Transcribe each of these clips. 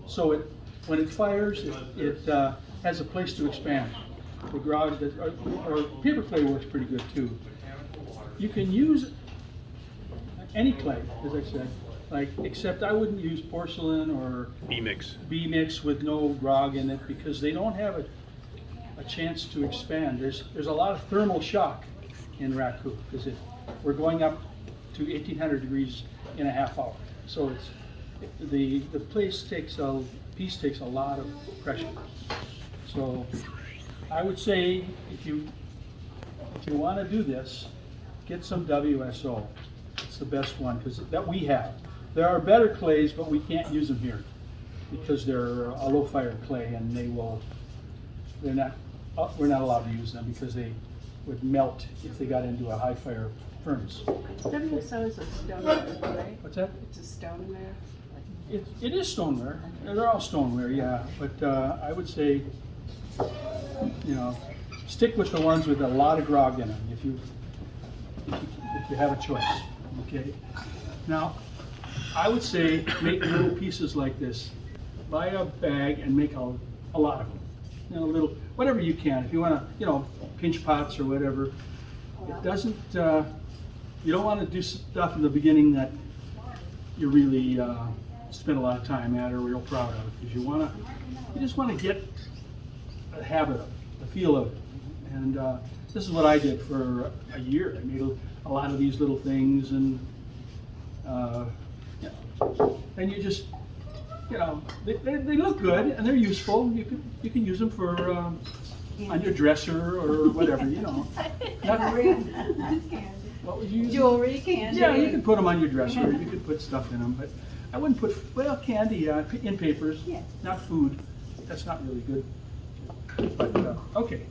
So when it fires, it has a place to expand. The grog does, or paper clay works pretty good too. You can use any clay, as I said, except I wouldn't use porcelain or B mix with no grog in it, because they don't have a chance to expand. There's a lot of thermal shock in Raku, because we're going up to 1800 degrees in a half hour. So the piece takes a lot of pressure. So I would say if you want to do this, get some WSO. It's the best one that we have. There are better clays, but we can't use them here because they're a low fire clay, and we're not allowed to use them because they would melt if they got into a high fire furnace. WSO is a stoneware, right? What's that? It's a stoneware. It is stoneware. They're all stoneware, yeah. But I would say, stick with the ones with a lot of grog in them if you have a choice. Okay. Now, I would say make little pieces like this. Buy a bag and make a lot of them. Little whatever you can. If you want to, pinch pots or whatever. It doesn't. You don't want to do stuff in the beginning that you really spend a lot of time at or real proud of, because you just want to get a habit of it, the feel of it. And this is what I did for a year. I made a lot of these little things, and and you just, they look good and they're useful. You can use them for on your dresser or whatever, What would you use? Jewelry, candy. Yeah, you can put them on your dresser. You could put stuff in them, but I wouldn't put, candy in papers, not food. That's not really good. But, okay,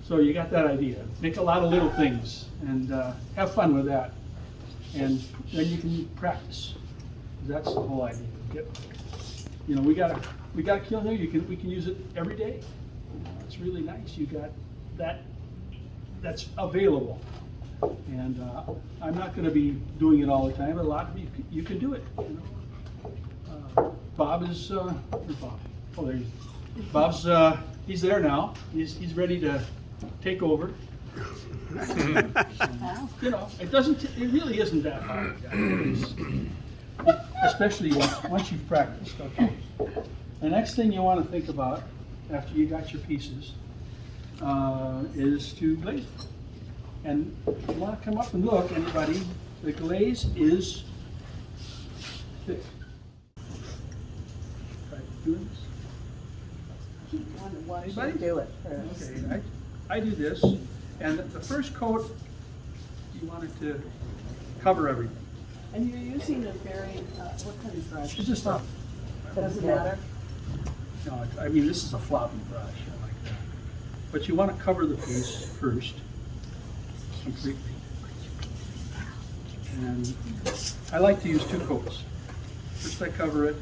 so you got that idea. Make a lot of little things and have fun with that. And then you can practice. That's the whole idea. We got a kiln here. We can use it every day. It's really nice. You got that's available. And I'm not going to be doing it all the time, but a lot of you can do it. Bob is Bob. Oh, there he is. Bob's he's there now. He's ready to take over. It really isn't that hard, especially once you've practiced. Okay. The next thing you want to think about after you got your pieces is to glaze it. And if you want to come up and look, anybody, the glaze is thick. Try doing this. Why should you do it first? Okay, I do this, and the first coat, you want it to cover everything. And you're using a very, what kind of brush? It's just Doesn't matter? No, I mean, this is a floppy brush, I like that. But you want to cover the piece first, completely. And I like to use 2 coats. First I cover it,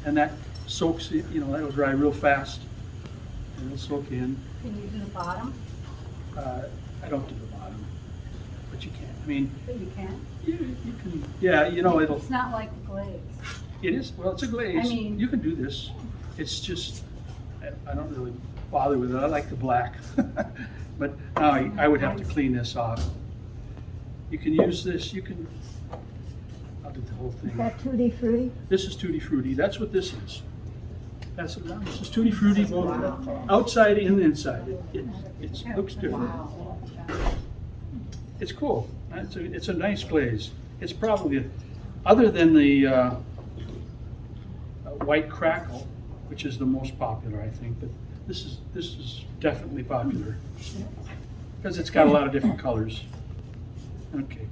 and that soaks, that'll dry real fast, and it'll soak in. Can you do the bottom? I don't do the bottom, but you can. I mean, But you can? you can, yeah, it'll. It's not like the glaze. It is, well, it's a glaze. I mean, you can do this. It's just, I don't really bother with it. I like the black. But I would have to clean this off. You can use this, I'll do the whole thing. Is that Tutti Frutti? This is Tutti Frutti. That's what this is. This is Tutti Frutti, both outside and inside. It looks different. wow. It's cool. It's a nice glaze. It's probably, other than the white crackle, which is the most popular, I think, but this is definitely popular because it's got a lot of different colors. Okay,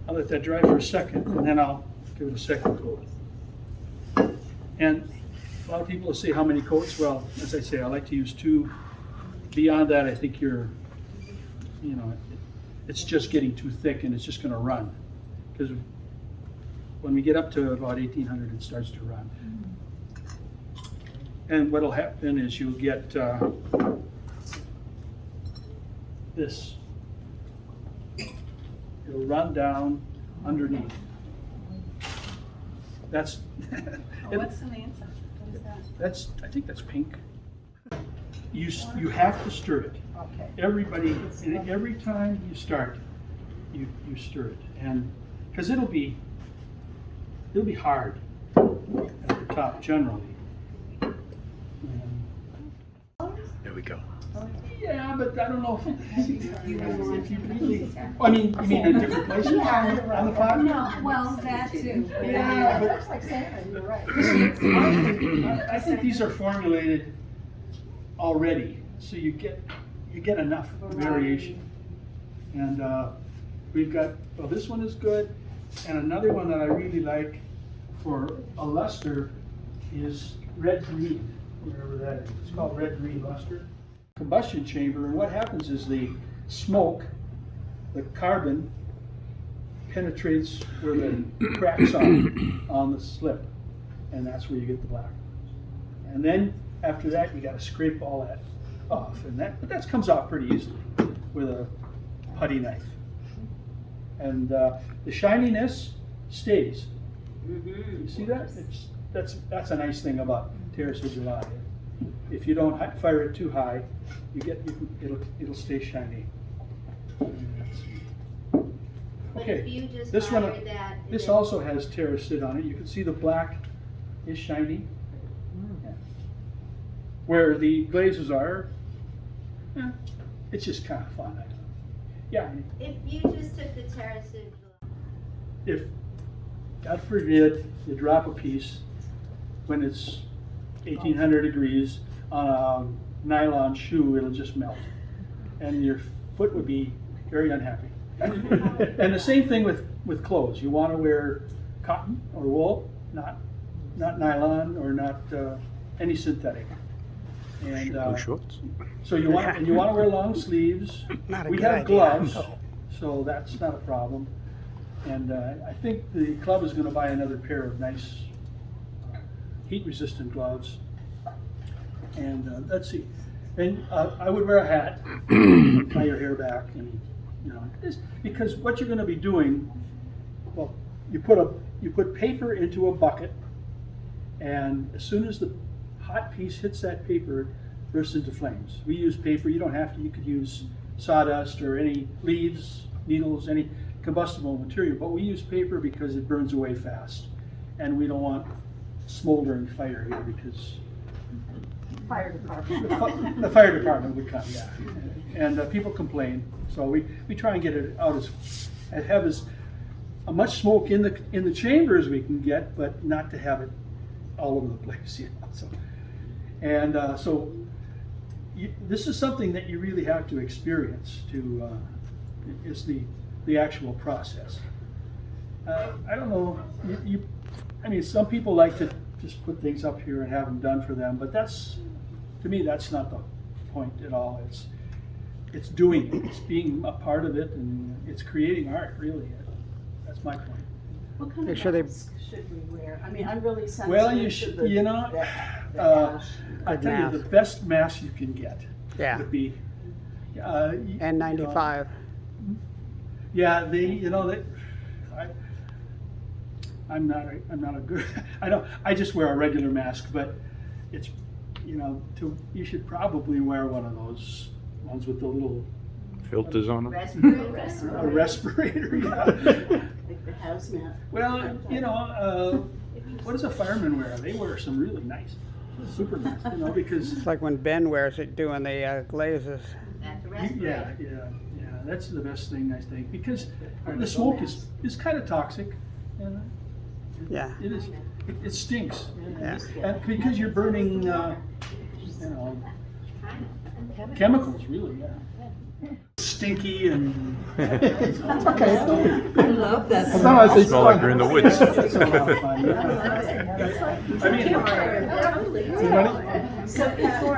I'll let that dry for a second, and then I'll give it a second coat. And a lot of people will say how many coats. Well, as I say, I like to use 2. Beyond that, I think it's just getting too thick and it's just going to run. Because when we get up to about 1800, it starts to run. And what'll happen is you'll get this. It'll run down underneath. That's, Oh, what's the name? What is that? I think that's pink. You have to stir it. Okay. Everybody, every time you start, you stir it, and because it'll be hard at the top generally. There we go. Yeah, but I don't know if you really. I mean, you mean in different places on the pot? No, well, that too. Yeah, but looks like salmon, you're right. I think these are formulated already, so you get enough variation. And we've got, well, this one is good, and another one that I really like for a luster is red green, whatever that is. It's called red green luster. Combustion chamber, and what happens is the smoke, the carbon penetrates where the cracks are on the slip, and that's where you get the black. And then after that, you got to scrape all that off, and that comes off pretty easily with a putty knife. And the shininess stays. You see that? That's a nice thing about Terrace of July. If you don't fire it too high, it'll stay shiny. Okay, But if you just this one, fire that, this then- also has terracid on it. You can see the black is shiny. Yeah. Where the glazes are, it's just kind of fun. Yeah, If you just took the terrace of if, God forbid, you drop a piece when it's 1800 degrees on a nylon shoe, it'll just melt. And your foot would be very unhappy. And the same thing with clothes. You want to wear cotton or wool, not nylon or not any synthetic. And Blue shorts. so you want to wear long sleeves. Not a We good have idea. gloves, No. so that's not a problem. And I think the club is going to buy another pair of nice heat-resistant gloves. And let's see. And I would wear a hat, tie your hair back, and because what you're going to be doing, well, you put paper into a bucket, and as soon as the hot piece hits that paper, it bursts into flames. We use paper. You don't have to. You could use sawdust or any leaves, needles, any combustible material. But we use paper because it burns away fast, and we don't want smoldering fire here because Fire department. the fire department would come, yeah. And people complain, so we try and get it out and have as much smoke in the chamber as we can get, but not to have it all over the place, So, and this is something that you really have to experience is the actual process. I don't know, I mean, some people like to just put things up here and have them done for them, but to me, that's not the point at all. It's doing it, it's being a part of it, and it's creating art, really. That's my point. What kind Make of sure they- mask should we wear? I mean, I'm really sensitive Well, to you the should, the ash. I tell you, the mask. best mask you can get Yeah. would be, N95. yeah, I'm not a good, I just wear a regular mask, but it's, you should probably wear one of those ones with the little, Filters on them. respirator. a respirator, yeah. Like the hazmat. Well, what does a fireman wear? They wear some really nice, super nice, because, It's like when Ben wears it doing the glazes. At the yeah, respirator. that's the best thing, I think, because the smoke is kind of toxic, and Yeah. it is, it stinks. Yeah. And because you're burning, chemicals, really, yeah. Stinky and. It's okay. I love that. Smell like you're in the woods. It's a lot of fun. I mean, So before,